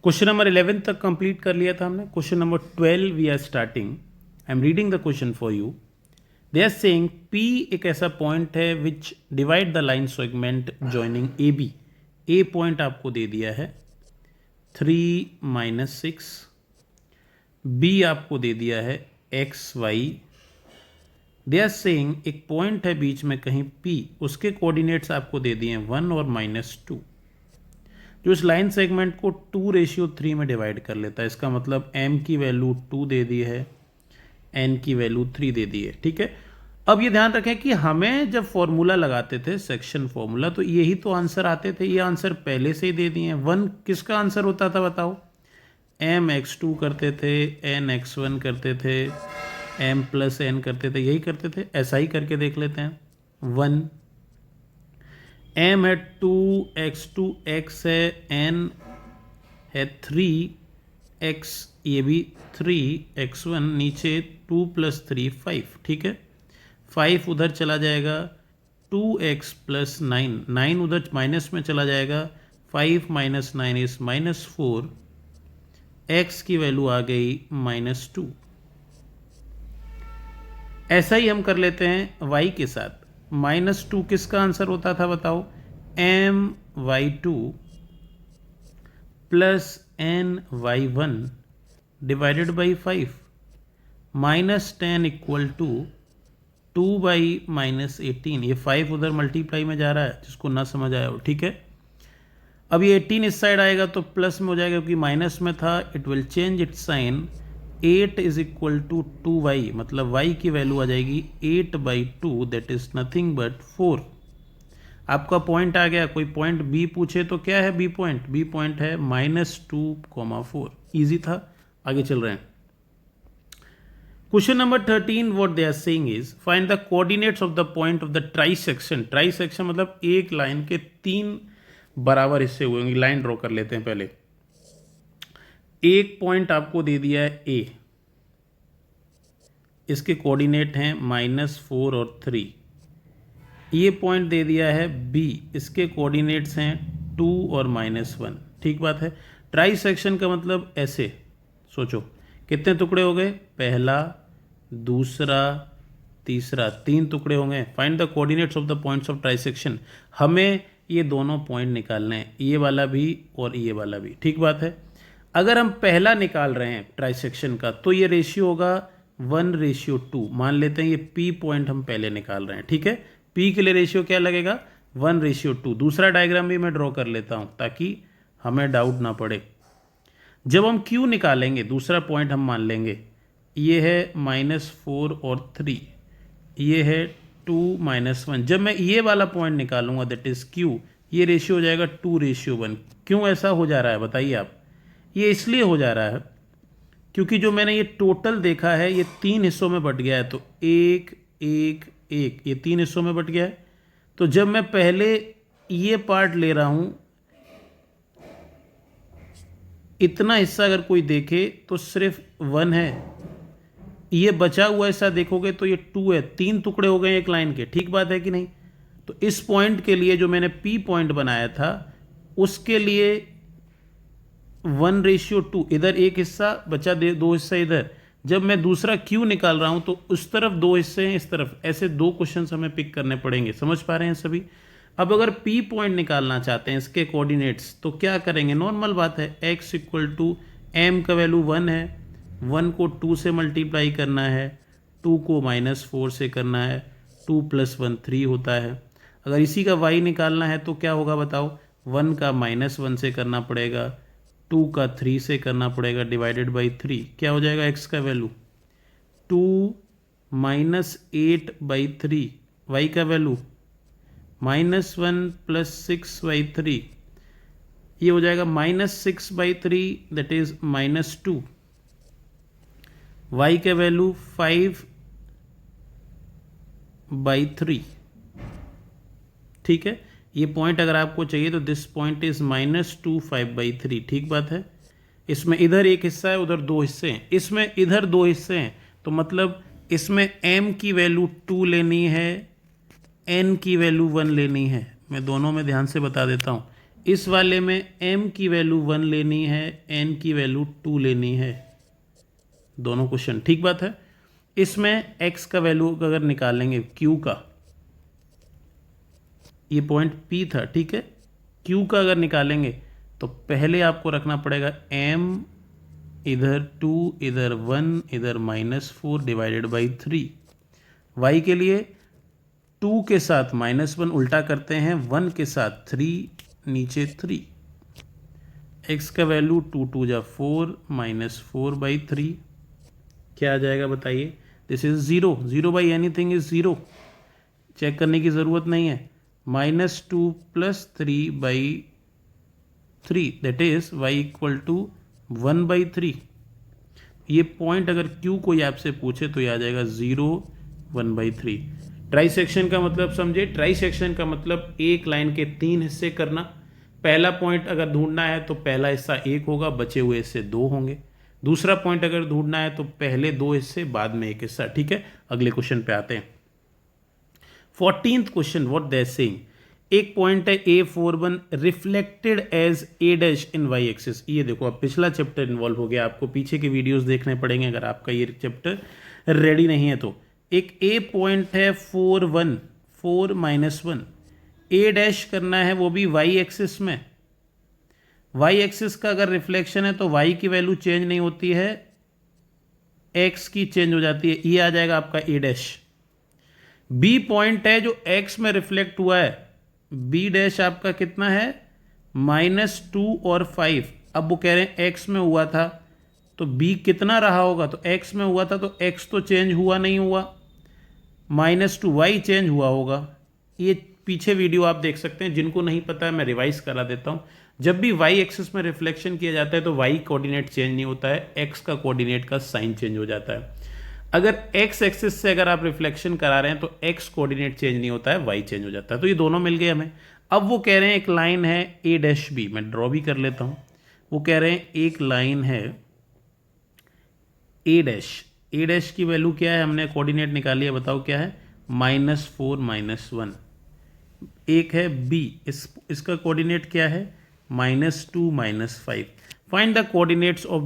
Question number 11 तक complete कर लिया था हमने. Question number 12 we are starting. I am reading the question for you. They are saying P एक ऐसा पॉइंट है which divide the line segment joining A B. A point आपको दे दिया है 3-6. बी आपको दे दिया है XY. दे आर सेइंग एक पॉइंट है बीच में कहीं P, उसके कोऑर्डिनेट्स आपको दे दिए हैं 1 और -2, जो इस लाइन सेगमेंट को 2:3 में डिवाइड कर लेता है. इसका मतलब m की वैल्यू 2 दे दी है, n की वैल्यू 3 दे दी है. ठीक है. अब ये ध्यान रखें कि हमें जब फॉर्मूला लगाते थे सेक्शन फॉर्मूला, तो यही तो आंसर आते थे. ये आंसर पहले से ही दे दिए हैं. 1 किसका आंसर होता था बताओ? mx2 करते थे, nx1 करते थे, m+n करते थे, यही करते थे. ऐसा ही करके देख लेते हैं. 1 m है 2, x2 x है, n है 3, x ये भी 3, x1 नीचे 2 + 3 5. ठीक है. 5 उधर चला जाएगा, 2x + 9, 9 उधर माइनस में चला जाएगा, 5 - 9 इज -4, x की वैल्यू आ गई -2. ऐसा ही हम कर लेते हैं y के साथ. -2 किसका आंसर होता था बताओ? my2 + ny1 divided by 5. -10 = 2/-18. ये 5 उधर मल्टीप्लाई में जा रहा है, जिसको ना समझ आया हो. ठीक है. अब ये 18 इस साइड आएगा तो प्लस में हो जाएगा, क्योंकि माइनस में था. It will change its sign. 8 = 2y, मतलब y की वैल्यू आ जाएगी 8/2, दैट इज नथिंग बट 4. आपका पॉइंट आ गया. कोई पॉइंट बी पूछे तो क्या है बी पॉइंट? बी पॉइंट है -2,4. ईजी था. आगे चल रहे हैं. Question number 13 what they are saying is find the coordinates of the point of the trisection. Trisection मतलब एक लाइन के 3 बराबर हिस्से हुए होंगे. लाइन ड्रॉ कर लेते हैं पहले. एक पॉइंट आपको दे दिया है A, इसके कोऑर्डिनेट हैं -4 और 3. ये पॉइंट दे दिया है B, इसके कोऑर्डिनेट्स हैं 2 और -1. ठीक बात है. ट्राई सेक्शन का मतलब ऐसे सोचो, कितने टुकड़े हो गए? पहला, दूसरा, तीसरा, 3 टुकड़े होंगे. Find the coordinates of the points of try section. हमें ये दोनों पॉइंट निकालने हैं, ये वाला भी और ये वाला भी. ठीक बात है. अगर हम पहला निकाल रहे हैं ट्राइसेक्शन का, तो ये रेशियो होगा 1:2. मान लेते हैं ये P पॉइंट हम पहले निकाल रहे हैं. ठीक है. P के लिए रेशियो क्या लगेगा? 1:2. दूसरा डायग्राम भी मैं ड्रॉ कर लेता हूं ताकि हमें डाउट ना पड़े. जब हम Q निकालेंगे, दूसरा पॉइंट हम मान लेंगे, ये है -4 और 3, ये है 2 - 1. जब मैं ये वाला पॉइंट निकालूंगा, दैट इज Q, ये रेशियो हो जाएगा 2:1. क्यों ऐसा हो जा रहा है बताइए आप? ये इसलिए हो जा रहा है क्योंकि जो मैंने ये टोटल देखा है, ये 3 हिस्सों में बट गया है. तो 1 1 1, ये 3 हिस्सों में बट गया है. तो जब मैं पहले ये पार्ट ले रहा हूं, इतना हिस्सा अगर कोई देखे तो सिर्फ 1 है. ये बचा हुआ हिस्सा देखोगे तो ये 2 है. 3 टुकड़े हो गए एक लाइन के. ठीक बात है कि नहीं? तो इस पॉइंट के लिए जो मैंने P पॉइंट बनाया था, उसके लिए 1:2. इधर एक हिस्सा बचा, 2 हिस्सा इधर. जब मैं दूसरा Q निकाल रहा हूं तो उस तरफ 2 हिस्से हैं, इस तरफ. ऐसे 2 क्वेश्चन हमें पिक करने पड़ेंगे. समझ पा रहे हैं सभी? अब अगर P पॉइंट निकालना चाहते हैं, इसके कोऑर्डिनेट्स, तो क्या करेंगे? नॉर्मल बात है. x = m का वैल्यू 1 है, 1 को 2 से मल्टीप्लाई करना है, 2 को -4 से करना है, 2 + 1 3 होता है. अगर इसी का y निकालना है तो क्या होगा बताओ? 1 का -1 से करना पड़ेगा, 2 का 3 से करना पड़ेगा, डिवाइडेड बाई 3. क्या हो जाएगा x का वैल्यू? 2 - 8/3. y का वैल्यू -1 + 6/3. ये हो जाएगा -6/3, दैट इज -2. y का वैल्यू 5/3. ठीक है. ये पॉइंट अगर आपको चाहिए तो दिस पॉइंट इज -2 5/3. ठीक बात है. इसमें इधर एक हिस्सा है, उधर 2 हिस्से हैं. इसमें इधर 2 हिस्से हैं, तो मतलब इसमें m की वैल्यू 2 लेनी है, n की वैल्यू 1 लेनी है. मैं दोनों में ध्यान से बता देता हूँ. इस वाले में m की वैल्यू 1 लेनी है, n की वैल्यू 2 लेनी है, दोनों क्वेश्चन। ठीक बात है। इसमें x का वैल्यू अगर निकालेंगे q का, ये पॉइंट P था, ठीक है, q का अगर निकालेंगे तो पहले आपको रखना पड़ेगा m, इधर 2, इधर 1, इधर -4 डिवाइडेड बाई 3। y के लिए 2 के साथ -1 उल्टा करते हैं, 1 के साथ 3, नीचे 3। x का वैल्यू 2 2 जा 4, -4/3 क्या आ जाएगा बताइए। This is 0, 0 by anything is 0, check करने की ज़रूरत नहीं है। -2 + 3/3 दैट इज y = 1/3। ये पॉइंट अगर Q कोई आपसे पूछे तो ये आ जाएगा 0, 1/3। ट्राई सेक्शन का मतलब समझे। ट्राई सेक्शन का मतलब एक लाइन के 3 हिस्से करना। पहला पॉइंट अगर ढूंढना है तो पहला हिस्सा 1 होगा, बचे हुए हिस्से 2 होंगे। दूसरा पॉइंट अगर ढूंढना है तो पहले 2 हिस्से, बाद में 1 हिस्सा। ठीक है, अगले क्वेश्चन पे आते हैं। 14th question, what they are saying. एक पॉइंट है A41 reflected as A' in Y axis. ये देखो, अब पिछला चैप्टर इन्वॉल्व हो गया, आपको पीछे के वीडियोस देखने पड़ेंगे अगर आपका ये चैप्टर रेडी नहीं है तो। एक A पॉइंट है 4 -1, A' करना है, वो भी वाई एक्सिस में। वाई एक्सिस का अगर रिफ्लेक्शन है तो वाई की वैल्यू चेंज नहीं होती है, एक्स की चेंज हो जाती है। ये आ जाएगा आपका A'। बी पॉइंट है जो एक्स में रिफ्लेक्ट हुआ है, B' आपका कितना है, -2 और 5। अब वो कह रहे हैं एक्स में हुआ था तो B कितना रहा होगा, तो एक्स में हुआ था तो एक्स तो चेंज हुआ नहीं हुआ, -2 वाई चेंज हुआ होगा। ये पीछे वीडियो आप देख सकते हैं, जिनको नहीं पता है मैं रिवाइज करा देता हूँ। जब भी वाई एक्सिस में रिफ्लेक्शन किया जाता है तो वाई कोऑर्डिनेट चेंज नहीं होता है, एक्स का कोऑर्डिनेट का साइन चेंज हो जाता है। अगर एक्स एक्सिस से अगर आप रिफ्लेक्शन करा रहे हैं तो एक्स कोऑर्डिनेट चेंज नहीं होता है, वाई चेंज हो जाता है। तो ये दोनों मिल गए हमें। अब वो कह रहे हैं एक लाइन है A', मैं ड्रॉ भी कर लेता हूँ। वो कह रहे हैं एक लाइन है A' की वैल्यू क्या है, हमने कोऑर्डिनेट निकाली है, बताओ क्या है, -4 -1। एक है B, इसका कोऑर्डिनेट क्या है, -2 -5। Find the coordinates of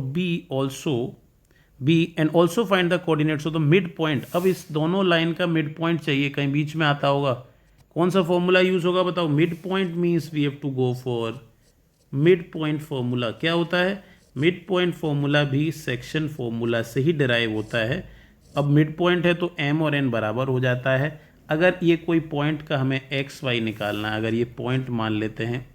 B and also find the coordinates of the mid point. अब इस दोनों लाइन का मिड पॉइंट चाहिए, कहीं बीच में आता होगा, कौन सा फॉर्मूला यूज होगा बताओ। Mid point means we have to go for mid point formula. क्या होता है, मिड पॉइंट फॉर्मूला भी सेक्शन फॉर्मूला से ही डिराइव होता है। अब मिड पॉइंट है तो m और n बराबर हो जाता है। अगर ये कोई पॉइंट का हमें x y निकालना है, अगर ये पॉइंट मान लेते हैं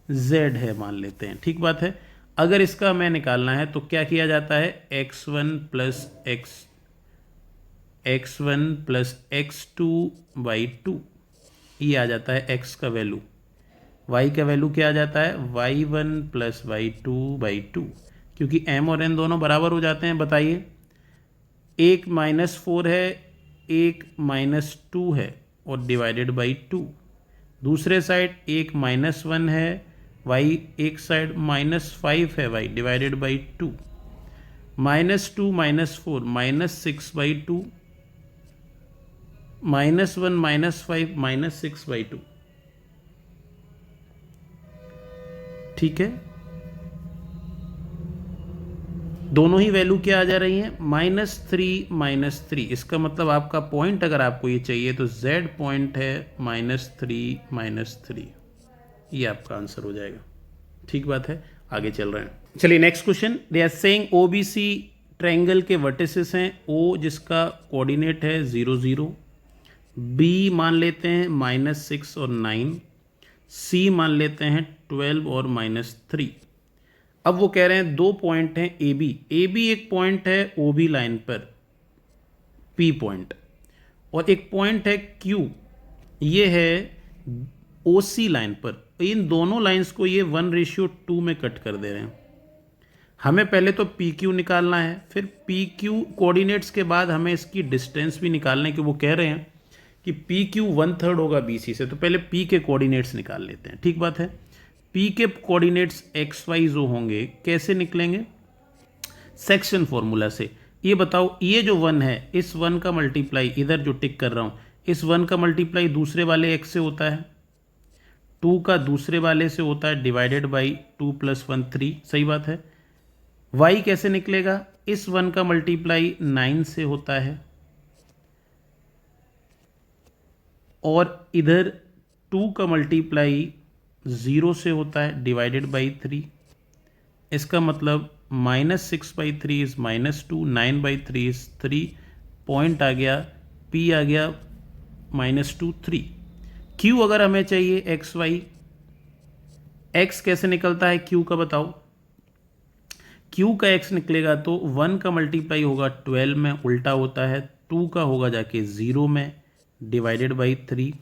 z है, मान लेते हैं, ठीक बात है। अगर इसका हमें निकालना है तो क्या किया जाता है, x1 + x2/2 ये आ जाता है x का वैल्यू। y का वैल्यू क्या आ जाता है, y1 + y2/2, क्योंकि m और n दोनों बराबर हो जाते हैं। बताइए, एक -4 है, एक -2 है और डिवाइडेड बाई 2। दूसरे साइड एक -1 है y, एक साइड -5 है y, डिवाइडेड बाई 2। -2 -4 -6/2, -1 -5 -6/2। ठीक है, दोनों ही वैल्यू क्या आ जा रही हैं, -3 -3। इसका मतलब आपका पॉइंट अगर आपको ये चाहिए तो z पॉइंट है -3 -3, ये आपका आंसर हो जाएगा। ठीक बात है, आगे चल रहे हैं। चलिए next question. They are saying OBC triangle के वर्टिसेस हैं, O जिसका कोऑर्डिनेट है 0 0, B मान लेते हैं -6 और 9, C मान लेते हैं 12 और -3। अब वो कह रहे हैं दो पॉइंट हैं AB एक पॉइंट है OB लाइन पर, P पॉइंट, और एक पॉइंट है Q, ये है OC लाइन पर। इन दोनों लाइंस को ये 1:2 में कट कर दे रहे हैं। हमें पहले तो PQ निकालना है, फिर PQ कोऑर्डिनेट्स के बाद हमें इसकी डिस्टेंस भी निकालना है, कि वो कह रहे हैं कि PQ 1/3 होगा BC से। तो पहले P के कोऑर्डिनेट्स निकाल लेते हैं। ठीक बात है, P के कोऑर्डिनेट्स XY जो होंगे कैसे निकलेंगे, सेक्शन फॉर्मूला से। ये बताओ, ये जो 1 है, इस 1 का मल्टीप्लाई, इधर जो टिक कर रहा हूँ, इस 1 का मल्टीप्लाई दूसरे वाले x से होता है, 2 का दूसरे वाले से होता है डिवाइडेड बाई 2 + 1 3, सही बात है। y कैसे निकलेगा, इस 1 का मल्टीप्लाई 9 से होता है और इधर 2 का मल्टीप्लाई 0 से होता है डिवाइडेड बाई 3। इसका मतलब -6/3 इज -2, 9/3 इज 3, पॉइंट आ गया, p आ गया -2 3। q अगर हमें चाहिए एक्स वाई, x कैसे निकलता है q का बताओ। q का x निकलेगा तो 1 का मल्टीप्लाई होगा 12 में, उल्टा होता है, 2 का होगा जाके 0 में डिवाइडेड बाई 3।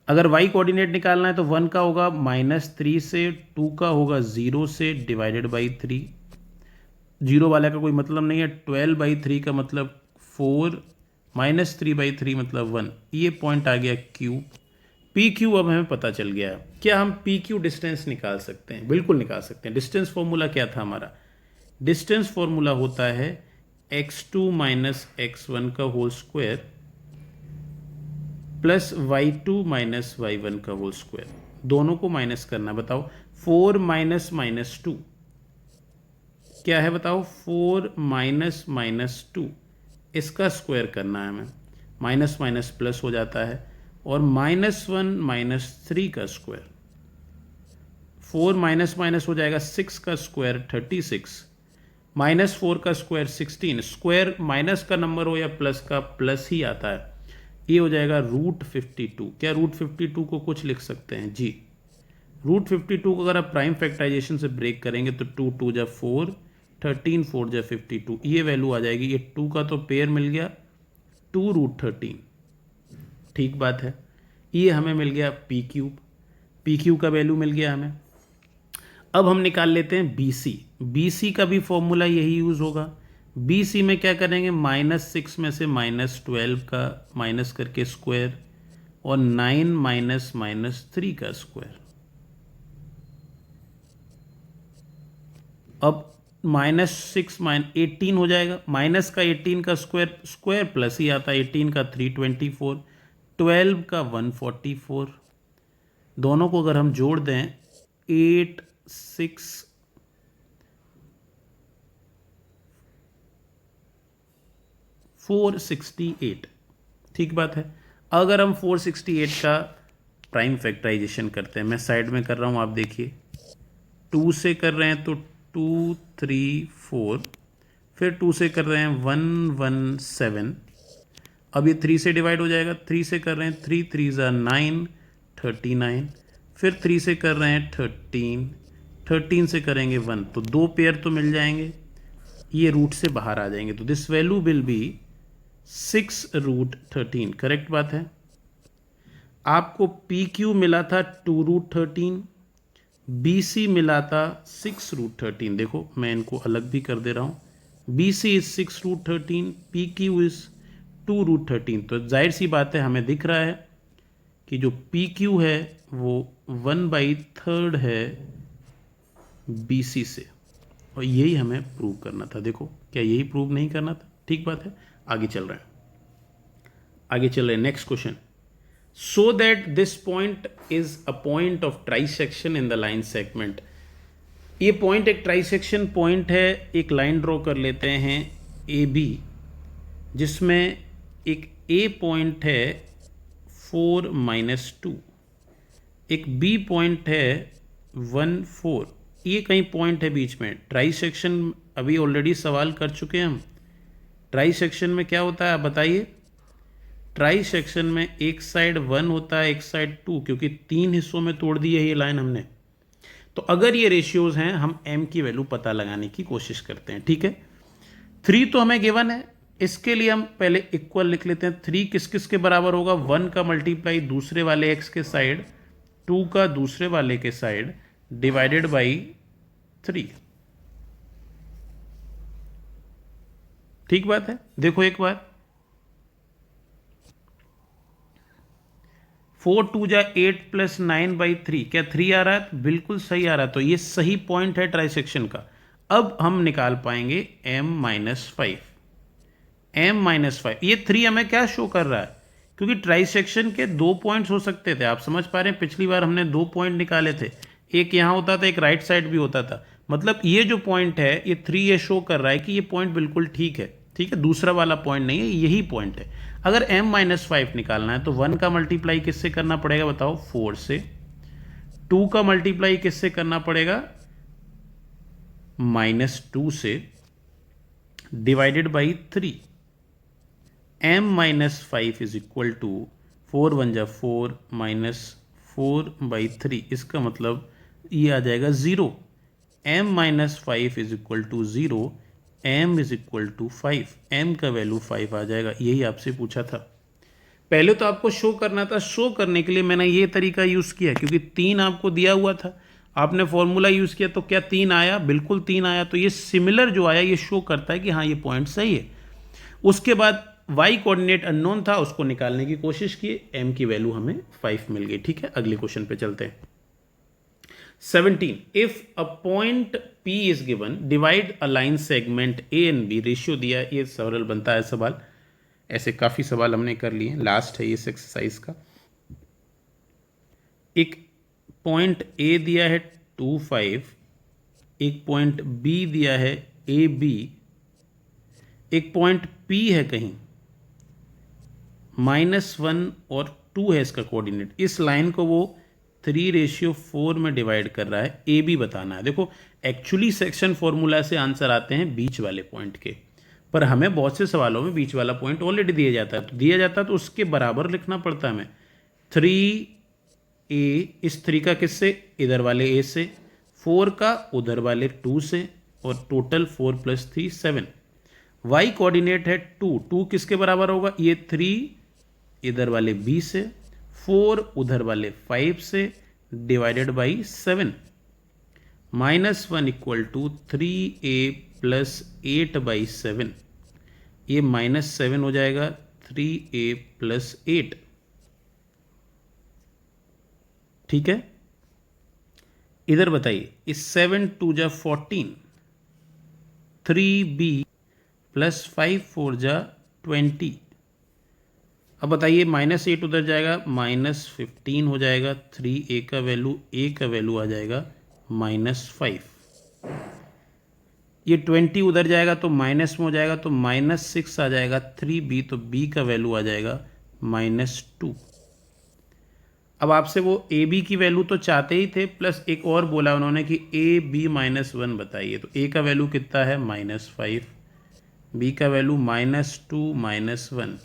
अगर y कोऑर्डिनेट निकालना है तो 1 का होगा -3 से, 2 का होगा 0 से डिवाइडेड बाई 3। 0 वाले का कोई मतलब नहीं है, 12/3 का मतलब 4, -3/3 मतलब 1। ये पॉइंट आ गया q। पी क्यू अब हमें पता चल गया है। क्या हम पी क्यू डिस्टेंस निकाल सकते हैं? बिल्कुल निकाल सकते हैं। डिस्टेंस फॉर्मूला क्या था हमारा? डिस्टेंस फॉर्मूला होता है x2 - x1 का whole square plus y2 - y1 का होल स्क्वायर। दोनों को माइनस करना, बताओ 4 - -2 क्या है बताओ? 4 - -2 इसका स्क्वायर करना है हमें, माइनस माइनस प्लस हो जाता है, और -1 - 3 का स्क्वायर। 4 माइनस माइनस हो जाएगा, 6 का स्क्वायर 36, -4 का स्क्वायर 16। स्क्वायर माइनस का नंबर हो या प्लस का, प्लस ही आता है। ये हो जाएगा √52। क्या √52 को कुछ लिख सकते हैं? जी, √52 को अगर आप प्राइम फैक्टराइजेशन से ब्रेक करेंगे तो 2 2 जा 4, 13 4 जा 52, ये वैल्यू आ जाएगी। ये 2 का तो पेयर मिल गया, 2√13। ठीक बात है। ये हमें मिल गया पी क्यू का वैल्यू मिल गया हमें। अब हम निकाल लेते हैं बी सी का भी फॉर्मूला यही यूज़ होगा। बी सी में क्या करेंगे, -6 में से -12 का माइनस करके स्क्वायर, और 9 -3 का स्क्वायर। अब -6 18 हो जाएगा, माइनस का 18 का स्क्वायर, स्क्वायर प्लस ही आता है, 18 का 324, 12 का 144। दोनों को अगर हम जोड़ दें 8 6 468। ठीक बात है। अगर हम 468 का प्राइम फैक्टराइजेशन करते हैं, मैं साइड में कर रहा हूँ, आप देखिए 2 से कर रहे हैं तो 2 3 4, फिर 2 से कर रहे हैं 117। अब ये 3 से डिवाइड हो जाएगा, 3 से कर रहे हैं 3 3 ज़ा 9 39, फिर 3 से कर रहे हैं 13, 13 से करेंगे 1, तो 2 पेयर तो मिल जाएंगे, ये रूट से बाहर आ जाएंगे, तो this value will be 6√13। Correct बात है। आपको पी क्यू मिला था 2√13, बी सी मिला था 6√13। देखो मैं इनको अलग भी कर दे रहा हूँ, B C is 6√13, P Q is 2√13। तो जाहिर सी बात है, हमें दिख रहा है कि जो पी क्यू है वो 1/3 है बी सी से, और यही हमें प्रूव करना था। देखो क्या यही प्रूव नहीं करना था? ठीक बात है। आगे चल रहे हैं, next question. So that this point is a point of trisection in the line segment. ये पॉइंट एक ट्राइसेक्शन पॉइंट है। एक लाइन ड्रॉ कर लेते हैं ए बी, जिसमें एक ए पॉइंट है 4 - 2, एक बी पॉइंट है 1 4। ये कहीं पॉइंट है बीच में। ट्राइसेक्शन अभी ऑलरेडी सवाल कर चुके हैं हम। ट्राइसेक्शन में क्या होता है आप बताइए? ट्राइसेक्शन में एक साइड 1 होता है, एक साइड 2, क्योंकि 3 हिस्सों में तोड़ दी है ये लाइन हमने। तो अगर ये रेशियोज हैं, हम m की वैल्यू पता लगाने की कोशिश करते हैं। ठीक है, 3 तो हमें गिवन है, इसके लिए हम पहले इक्वल लिख लेते हैं। 3 किस किस के बराबर होगा? 1 का मल्टीप्लाई दूसरे वाले x के साइड, 2 का दूसरे वाले के साइड, डिवाइडेड बाई 3। ठीक बात है। देखो एक बार, 4 2 जा 8 + 9/3, क्या 3 आ रहा है? बिल्कुल सही आ रहा है। तो ये सही पॉइंट है ट्राइसेक्शन का। अब हम निकाल पाएंगे m - 5। m - 5, ये 3 हमें क्या शो कर रहा है? क्योंकि ट्राइसेक्शन के 2 पॉइंट्स हो सकते थे। आप समझ पा रहे हैं, पिछली बार हमने 2 पॉइंट निकाले थे, एक यहाँ होता था, एक राइट साइड भी होता था। मतलब ये जो पॉइंट है, ये 3 ये शो कर रहा है कि ये पॉइंट बिल्कुल ठीक है, ठीक है, दूसरा वाला पॉइंट नहीं है, यही पॉइंट है। अगर m-5 निकालना है तो 1 का मल्टीप्लाई किससे करना पड़ेगा बताओ? 4 से। 2 का मल्टीप्लाई किससे करना पड़ेगा? -2 से, divided by 3। m-5 is equal to 4 1 जा 4 -4/3। इसका मतलब ये आ जाएगा 0। m-5 is equal to 0, m is equal to 5, m का वैल्यू 5 आ जाएगा। यही आपसे पूछा था। पहले तो आपको शो करना था, शो करने के लिए मैंने ये तरीका यूज़ किया, क्योंकि 3 आपको दिया हुआ था, आपने फॉर्मूला यूज़ किया तो क्या 3 आया? बिल्कुल 3 आया। तो ये सिमिलर जो आया ये शो करता है कि हाँ ये पॉइंट सही है। उसके बाद y कोऑर्डिनेट अननोन था, उसको निकालने की कोशिश की, m की वैल्यू हमें 5 मिल गई। ठीक है, अगले क्वेश्चन पे चलते हैं। 17. If a point P is given, divide a line segment A and B, ratio दिया, ये सरल बनता है सवाल। ऐसे काफ़ी सवाल हमने कर लिए, लास्ट है ये इस एक्सरसाइज का। एक पॉइंट A दिया है 2 5, एक पॉइंट B दिया है AB, एक पॉइंट P है कहीं -1 और 2 है इसका कोऑर्डिनेट। इस लाइन को वो 3:4 में डिवाइड कर रहा है, ए बी बताना है। देखो एक्चुअली सेक्शन फॉर्मूला से आंसर आते हैं बीच वाले पॉइंट के, पर हमें बहुत से सवालों में बीच वाला पॉइंट ऑलरेडी दिया जाता है, तो दिया जाता है तो उसके बराबर लिखना पड़ता है हमें। 3a, इस 3 का किससे? इधर वाले a से, 4 का उधर वाले 2 से, और टोटल 4 + 3 7। y कोऑर्डिनेट है 2, 2 किसके बराबर होगा? ये 3 इधर वाले b से, 4 उधर वाले 5 से, divided by 7। -1 equal to 3a + 8/7। ये -7 हो जाएगा, 3a + 8। ठीक है, इधर बताइए, इस 7 2 जा 14, 3b + 5 4 जा 20। अब बताइए, -8 उधर जाएगा, -15 हो जाएगा, 3a का वैल्यू, a का वैल्यू आ जाएगा -5। ये 20 उधर जाएगा तो माइनस में हो जाएगा, तो -6 आ जाएगा, 3b, तो b का वैल्यू आ जाएगा -2। अब आपसे वो ए बी की वैल्यू तो चाहते ही थे, प्लस एक और बोला उन्होंने कि AB-1 बताइए। तो a का वैल्यू कितना है? -5, b का value -2 -1,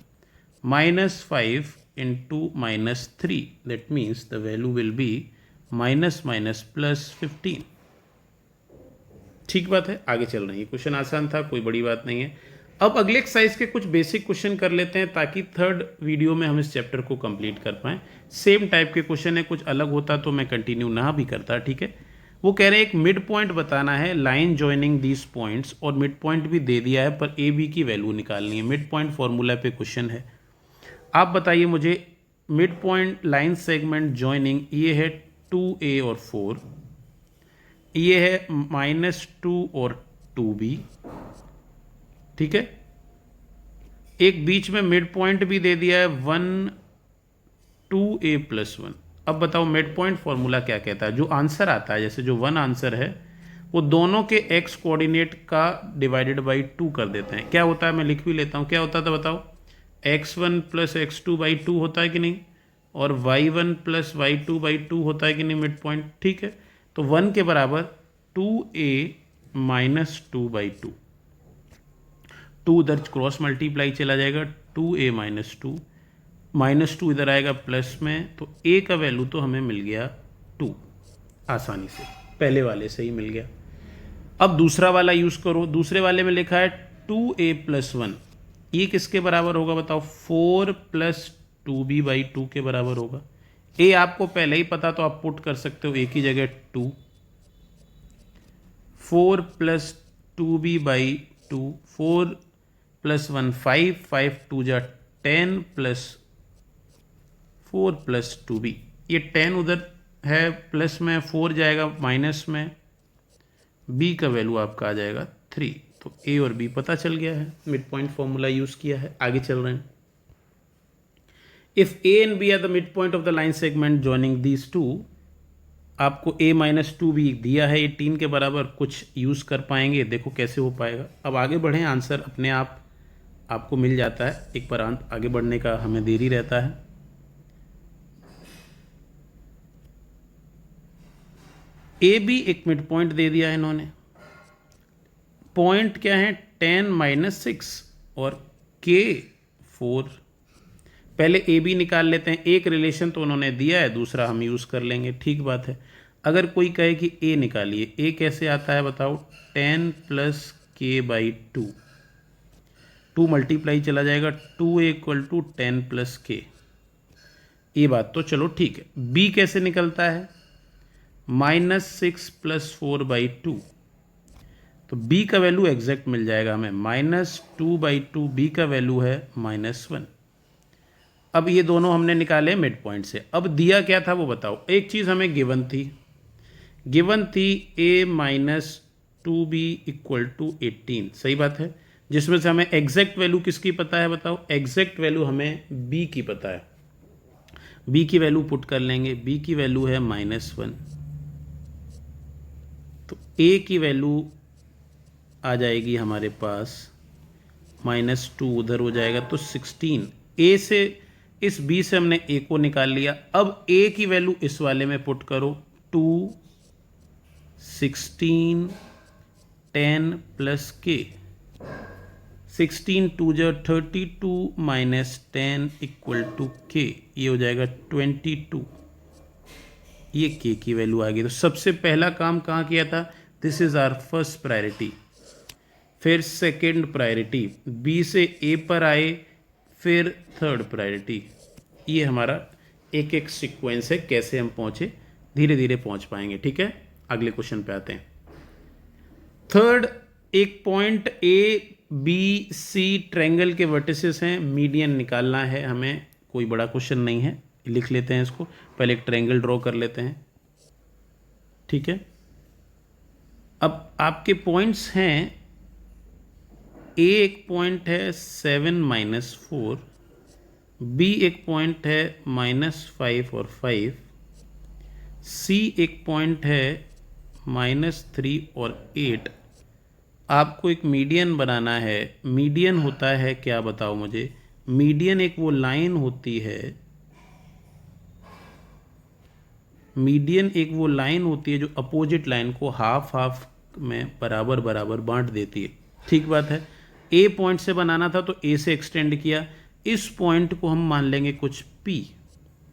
-5 into -3, that means the value will be -15। ठीक बात है, आगे चल रही है। क्वेश्चन आसान था, कोई बड़ी बात नहीं है। अब अगले एक्सरसाइज के कुछ बेसिक क्वेश्चन कर लेते हैं, ताकि थर्ड वीडियो में हम इस चैप्टर को कंप्लीट कर पाएँ। सेम टाइप के क्वेश्चन है, कुछ अलग होता तो मैं कंटिन्यू ना भी करता। ठीक है, वो कह रहे हैं एक मिड पॉइंट बताना है, लाइन जॉइनिंग दीज पॉइंट्स, और मिड पॉइंट भी दे दिया है, पर ए बी की वैल्यू निकालनी है। मिड पॉइंट फॉर्मूला पे क्वेश्चन है। आप बताइए मुझे, mid point line segment joining, ये है 2a और 4, ये है -2 और 2b। ठीक है, एक बीच में मिड पॉइंट भी दे दिया है 1 2a + 1। अब बताओ मिड पॉइंट फॉर्मूला क्या कहता है? जो आंसर आता है, जैसे जो 1 आंसर है, वो दोनों के x कोऑर्डिनेट का डिवाइडेड बाई 2 कर देते हैं। क्या होता है, मैं लिख भी लेता हूँ, क्या होता था बताओ? x1 + x2/2 होता है कि नहीं, और y1 + y2/2 होता है कि नहीं मिड पॉइंट। ठीक है, तो 1 के बराबर 2a - 2/2, 2 उधर क्रॉस मल्टीप्लाई चला जाएगा, 2a - 2, -2 इधर आएगा प्लस में, तो a का वैल्यू तो हमें मिल गया 2, आसानी से, पहले वाले से ही मिल गया। अब दूसरा वाला यूज़ करो। दूसरे वाले में लिखा है 2a + 1, ये किसके बराबर होगा बताओ? 4 + 2b/2 के बराबर होगा। a आपको पहले ही पता, तो आप पुट कर सकते हो, a की जगह 2, 4 + 2b/2, 4 + 1 5, 5 2 जा 10, प्लस 4 + 2b। ये 10 उधर है प्लस में, 4 जाएगा माइनस में, b का वैल्यू आपका आ जाएगा 3। तो a और b पता चल गया है, मिड पॉइंट फॉर्मूला यूज़ किया है। आगे चल रहे हैं। If A and B are the mid point of the line segment joining these two, आपको a माइनस टू भी दिया है 18 के बराबर, कुछ यूज़ कर पाएंगे, देखो कैसे हो पाएगा। अब आगे बढ़ें, आंसर अपने आप आपको मिल जाता है, एक बार आगे बढ़ने का हमें देरी रहता है। ए बी एक मिड पॉइंट दे दिया है इन्होंने, पॉइंट क्या है 10 माइनस 6 और के 4। पहले ए बी निकाल लेते हैं, एक रिलेशन तो उन्होंने दिया है, दूसरा हम यूज़ कर लेंगे, ठीक बात है। अगर कोई कहे कि ए निकालिए, ए कैसे आता है बताओ, 10 प्लस के बाई 2, 2 मल्टीप्लाई चला जाएगा, 2 इक्वल टू 10 प्लस के। ये बात तो चलो ठीक है। बी कैसे निकलता है, -6 + 4/2, तो b का वैल्यू एग्जैक्ट मिल जाएगा हमें, -2/2, b का वैल्यू है -1। अब ये दोनों हमने निकाले मिड पॉइंट से। अब दिया क्या था वो बताओ। एक चीज़ हमें गिवन थी a minus 2b equal to 18, सही बात है, जिसमें से हमें एग्जैक्ट वैल्यू किसकी पता है बताओ, एग्जैक्ट वैल्यू हमें b की पता है। b की वैल्यू पुट कर लेंगे, b की वैल्यू है -1, तो a की वैल्यू आ जाएगी हमारे पास -2, उधर हो जाएगा तो 16। a से इस b से हमने a को निकाल लिया। अब a की वैल्यू इस वाले में पुट करो, 2, 16, 10 प्लस k, 16 2 जो 32 माइनस 10 इक्वल टू k, ये हो जाएगा 22। ये k की वैल्यू आ गई। तो सबसे पहला काम कहाँ किया था, this is our first priority. फिर सेकंड प्रायोरिटी, बी से ए पर आए, फिर थर्ड प्रायोरिटी। ये हमारा एक एक सीक्वेंस है, कैसे हम पहुंचे, धीरे धीरे पहुंच पाएंगे, ठीक है। अगले क्वेश्चन पे आते हैं। थर्ड, एक point A B C triangle के वर्टिसेस हैं, मीडियन निकालना है हमें, कोई बड़ा क्वेश्चन नहीं है, लिख लेते हैं इसको। पहले एक ट्रायंगल ड्रॉ कर लेते हैं, ठीक है। अब आपके पॉइंट्स हैं, ए एक पॉइंट है 7 - 4, बी एक पॉइंट है -5 और 5, सी एक पॉइंट है -3 और 8। आपको एक मीडियन बनाना है। मीडियन होता है क्या बताओ मुझे, मीडियन एक वो लाइन होती है, मीडियन एक वो लाइन होती है जो अपोजिट लाइन को हाफ हाफ में बराबर बराबर बांट देती है, ठीक बात है। ए पॉइंट से बनाना था तो ए से एक्सटेंड किया, इस पॉइंट को हम मान लेंगे कुछ पी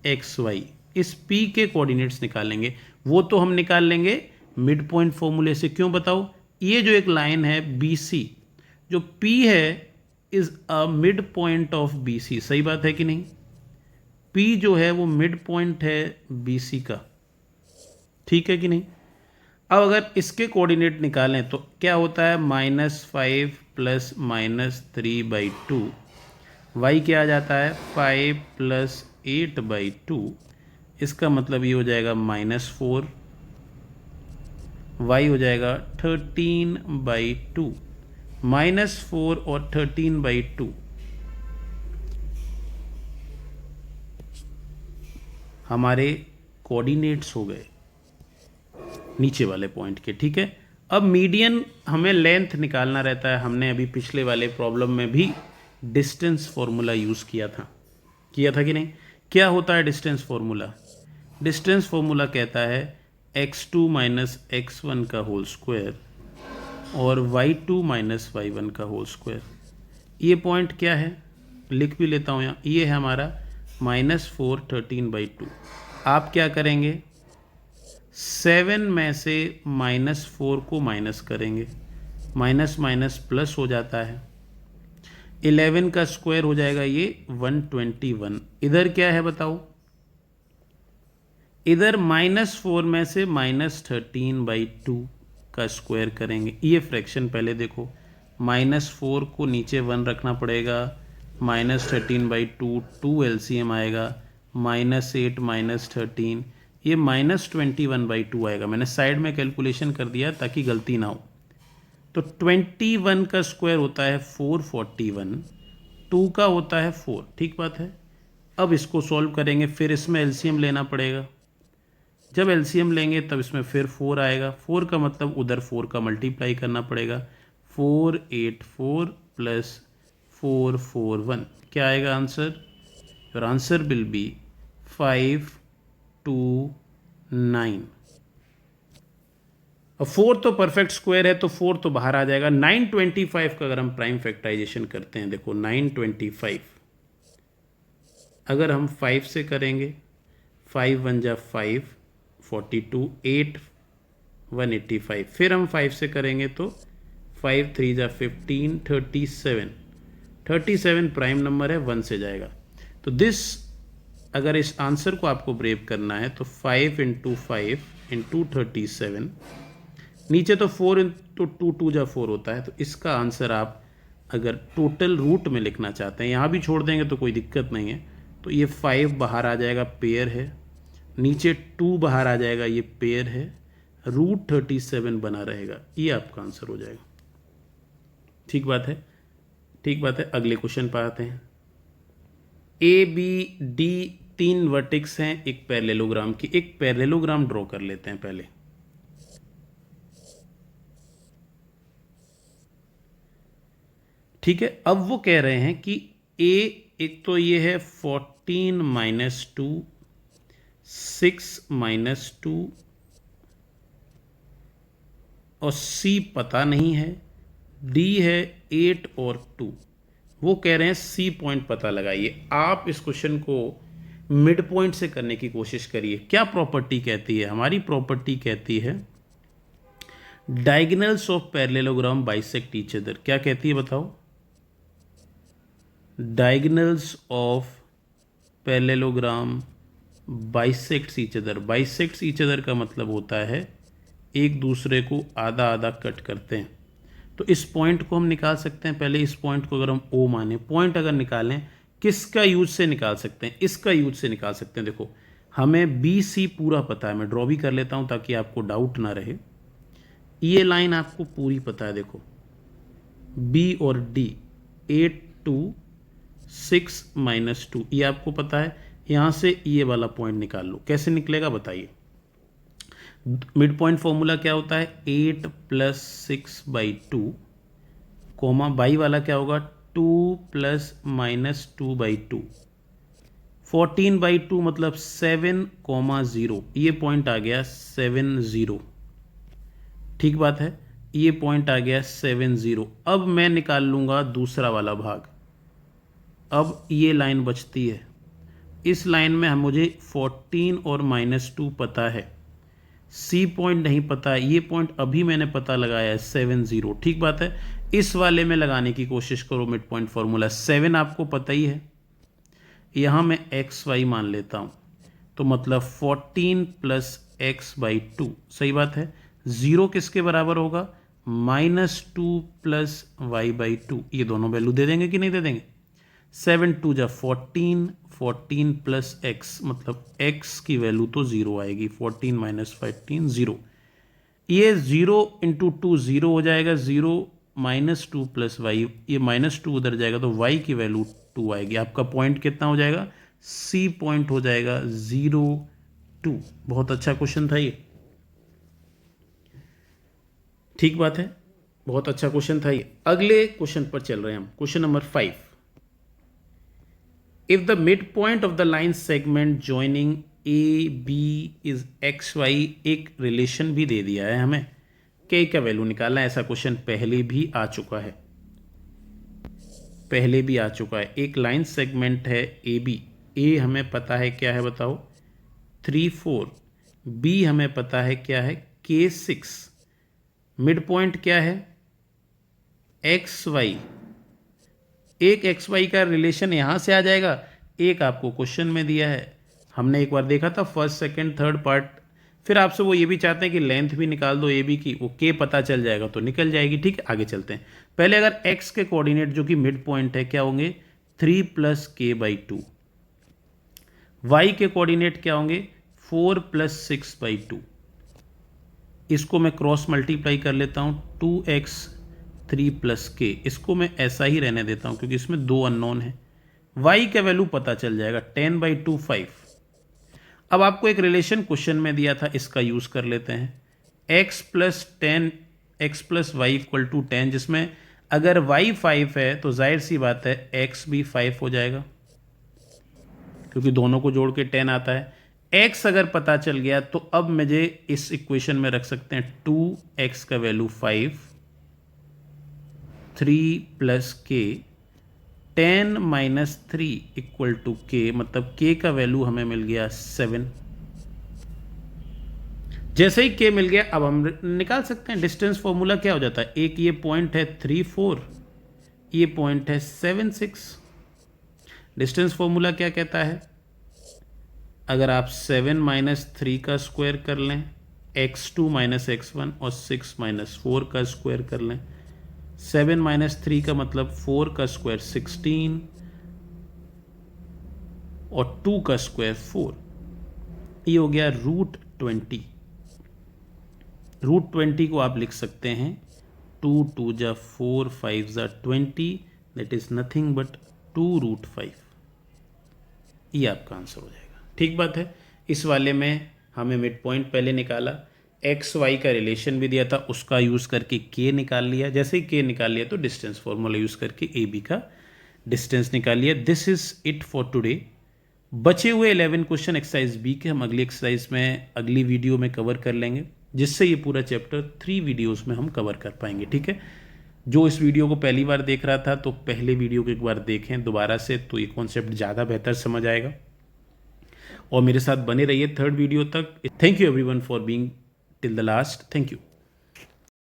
एक्स वाई, इस पी के कोऑर्डिनेट्स निकालेंगे। वो तो हम निकाल लेंगे मिड पॉइंट फॉर्मूले से, क्यों बताओ, ये जो एक लाइन है बी सी, जो पी है is a mid point of B C, सही बात है कि नहीं। पी जो है वो मिड पॉइंट है बी सी का, ठीक है कि नहीं। अब अगर इसके कोऑर्डिनेट निकालें तो क्या होता है, -5 + -3/2, वाई क्या आ जाता है 5 + 8/2, इसका मतलब ये हो जाएगा -4, वाई हो जाएगा 13/2, -4 और 13/2 हमारे कोऑर्डिनेट्स हो गए नीचे वाले पॉइंट के, ठीक है। अब मीडियन हमें लेंथ निकालना रहता है, हमने अभी पिछले वाले प्रॉब्लम में भी डिस्टेंस फॉर्मूला यूज़ किया था कि नहीं। क्या होता है डिस्टेंस फॉर्मूला, डिस्टेंस फॉर्मूला कहता है x2 - x1 का होल स्क्वायर और y2 - y1 का होल स्क्वायर। ये पॉइंट क्या है, लिख भी लेता हूँ यहाँ, ये है हमारा -4 13/2। आप क्या करेंगे, 7 में से -4 को माइनस करेंगे, माइनस माइनस प्लस हो जाता है, 11 का स्क्वायर हो जाएगा ये 121। इधर क्या है बताओ, इधर -4 में से -13/2 का स्क्वायर करेंगे। ये फ्रैक्शन पहले देखो, -4 को नीचे 1 रखना पड़ेगा, -13/2 2 एलसीएम आएगा, -8 -13, ये -21/2 आएगा। मैंने साइड में कैलकुलेशन कर दिया ताकि गलती ना हो। तो 21 का स्क्वायर होता है 441, 2 का होता है 4, ठीक बात है। अब इसको सॉल्व करेंगे, फिर इसमें एलसीएम लेना पड़ेगा। जब एलसीएम लेंगे तब इसमें फिर 4 आएगा। 4 का मतलब उधर 4 का मल्टीप्लाई करना पड़ेगा। 484 प्लस 441 क्या आएगा answer? Your answer will be 529। अब 4 तो परफेक्ट स्क्वायर है तो 4 तो बाहर आ जाएगा। 925 का अगर हम प्राइम फैक्टराइजेशन करते हैं, देखो 925 अगर हम 5 से करेंगे, 5 1 जा 5, 42, 8 185, फिर हम 5 से करेंगे तो 5 3 जा 15, 37 प्राइम नंबर है, 1 से जाएगा। तो दिस, अगर इस आंसर को आपको ब्रेव करना है तो 5 × 5 × 37, नीचे तो 4 × 2 2 जा 4 होता है। तो इसका आंसर आप अगर टोटल रूट में लिखना चाहते हैं, यहाँ भी छोड़ देंगे तो कोई दिक्कत नहीं है। तो ये 5 बाहर आ जाएगा, पेयर है, नीचे 2 बाहर आ जाएगा, ये पेयर है, रूट 37 बना रहेगा, ये आपका आंसर हो जाएगा। ठीक बात है, ठीक बात है। अगले क्वेश्चन पर आते हैं। ए बी डी 3 वर्टेक्स हैं एक पैरेललोग्राम की। एक पैरेललोग्राम ड्रॉ कर लेते हैं पहले। ठीक है, अब वो कह रहे हैं कि ए, एक तो ये है 14 - 2, 6 - 2, और सी पता नहीं है, डी है 8 और 2। वो कह रहे हैं सी पॉइंट पता लगाइए। आप इस क्वेश्चन को मिड पॉइंट से करने की कोशिश करिए। क्या प्रॉपर्टी कहती है? हमारी प्रॉपर्टी कहती है diagonals of parallelogram bisect each other. क्या कहती है बताओ? Diagonals of parallelogram bisects each other. Bisects each other का मतलब होता है एक दूसरे को आधा आधा कट करते हैं। तो इस पॉइंट को हम निकाल सकते हैं। पहले इस पॉइंट को अगर हम ओ माने, पॉइंट अगर निकालें, किसका यूज से निकाल सकते हैं? इसका यूज से निकाल सकते हैं। देखो, हमें बी सी पूरा पता है, मैं ड्रॉ भी कर लेता हूं ताकि आपको डाउट ना रहे। ये लाइन आपको पूरी पता है, देखो बी और डी 8 2 6 - 2, ये आपको पता है। यहां से ये वाला पॉइंट निकाल लो। कैसे निकलेगा बताइए? मिड पॉइंट फॉर्मूला क्या होता है? 8 + 6/2, कोमा बाई वाला क्या होगा? 2 + -2/2, 14/2 मतलब 7, 0। ये पॉइंट आ गया 7 0। ठीक बात है, ये पॉइंट आ गया 7 0। अब मैं निकाल लूंगा दूसरा वाला भाग। अब ये लाइन बचती है, इस लाइन में मुझे 14 और -2 पता है, सी पॉइंट नहीं पता है। ये पॉइंट अभी मैंने पता लगाया है 7 0। ठीक बात है, इस वाले में लगाने की कोशिश करो मिड पॉइंट फॉर्मूला। 7 आपको पता ही है, यहाँ मैं एक्स वाई मान लेता हूँ, तो मतलब 14 + x/2। सही बात है। 0 किसके बराबर होगा? -2 + y/2। ये दोनों वैल्यू दे देंगे कि नहीं दे देंगे? 7 2 जा 14, 14 + x मतलब x की वैल्यू तो 0 आएगी। 14 - 15 0। ये 0 × 2 0 हो जाएगा, 0 -2 + y, ये -2 उधर जाएगा तो y की वैल्यू 2 आएगी। आपका पॉइंट कितना हो जाएगा? सी पॉइंट हो जाएगा 0 2। बहुत अच्छा क्वेश्चन था ये। ठीक बात है, बहुत अच्छा क्वेश्चन था ये। अगले क्वेश्चन पर चल रहे हैं हम। Question number 5। If the midpoint of the line segment joining A, B is XY, एक रिलेशन भी दे दिया है हमें, K का वैल्यू निकालना है। ऐसा क्वेश्चन पहले भी आ चुका है, पहले भी आ चुका है। एक लाइन सेगमेंट है ए बी, ए हमें पता है क्या है बताओ? 3 4। बी हमें पता है क्या है? K 6। मिड पॉइंट क्या है? X Y. एक एक्स वाई का रिलेशन यहां से आ जाएगा, एक आपको क्वेश्चन में दिया है, हमने एक बार देखा था फर्स्ट सेकंड थर्ड पार्ट। फिर आपसे वो ये भी चाहते हैं कि लेंथ भी निकाल दो ए बी की, वो के पता चल जाएगा तो निकल जाएगी। ठीक है, आगे चलते हैं। पहले अगर एक्स के कोऑर्डिनेट जो कि मिड पॉइंट है क्या होंगे? 3 + k/2। वाई के कोऑर्डिनेट क्या होंगे? 4 + 6/2। इसको मैं क्रॉस मल्टीप्लाई कर लेता हूं, 2x 3 + k। इसको मैं ऐसा ही रहने देता हूं क्योंकि इसमें 2 अननोन है। y का वैल्यू पता चल जाएगा 10/2 5। अब आपको एक रिलेशन क्वेश्चन में दिया था, इसका यूज कर लेते हैं। x plus 10 x plus Y equal to 10, जिसमें अगर y 5 है तो जाहिर सी बात है x भी 5 हो जाएगा, क्योंकि दोनों को जोड़ के 10 आता है। x अगर पता चल गया तो अब मुझे इस इक्वेशन में रख सकते हैं 2x का value 5, 3 plus k, 10 minus 3 equal to k, मतलब k का वैल्यू हमें मिल गया 7। जैसे ही k मिल गया अब हम निकाल सकते हैं डिस्टेंस फॉर्मूला क्या हो जाता है। एक ये पॉइंट है 3 4, ये पॉइंट है 7 6। डिस्टेंस फॉर्मूला क्या कहता है, अगर आप 7 माइनस 3 का स्क्वायर कर लें, x2 माइनस x1 और 6 माइनस 4 का स्क्वायर कर लें, 7 माइनस 3 का मतलब 4 का स्क्वायर 16 और 2 का स्क्वायर 4, ये हो गया √20। √20 को आप लिख सकते हैं 2 2 जा 4 5 जा 20, दैट इज नथिंग बट 2√5। ये आपका आंसर हो जाएगा। ठीक बात है। इस वाले में हमें मिड पॉइंट पहले निकाला, एक्स वाई का रिलेशन भी दिया था, उसका यूज़ करके के निकाल लिया। जैसे ही के निकाल लिया तो डिस्टेंस फॉर्मूला यूज़ करके ए बी का डिस्टेंस निकाल लिया। This is it for today. बचे हुए 11 क्वेश्चन एक्सरसाइज बी के हम अगली एक्सरसाइज में अगली वीडियो में कवर कर लेंगे, जिससे ये पूरा चैप्टर 3 वीडियोज़ में हम कवर कर पाएंगे। ठीक है, जो इस वीडियो को पहली बार देख रहा था तो पहले वीडियो को एक बार देखें दोबारा से, तो ये कॉन्सेप्ट ज़्यादा बेहतर समझ आएगा। और मेरे साथ बने रहिए थर्ड वीडियो तक। Thank you everyone for being till the last. Thank you.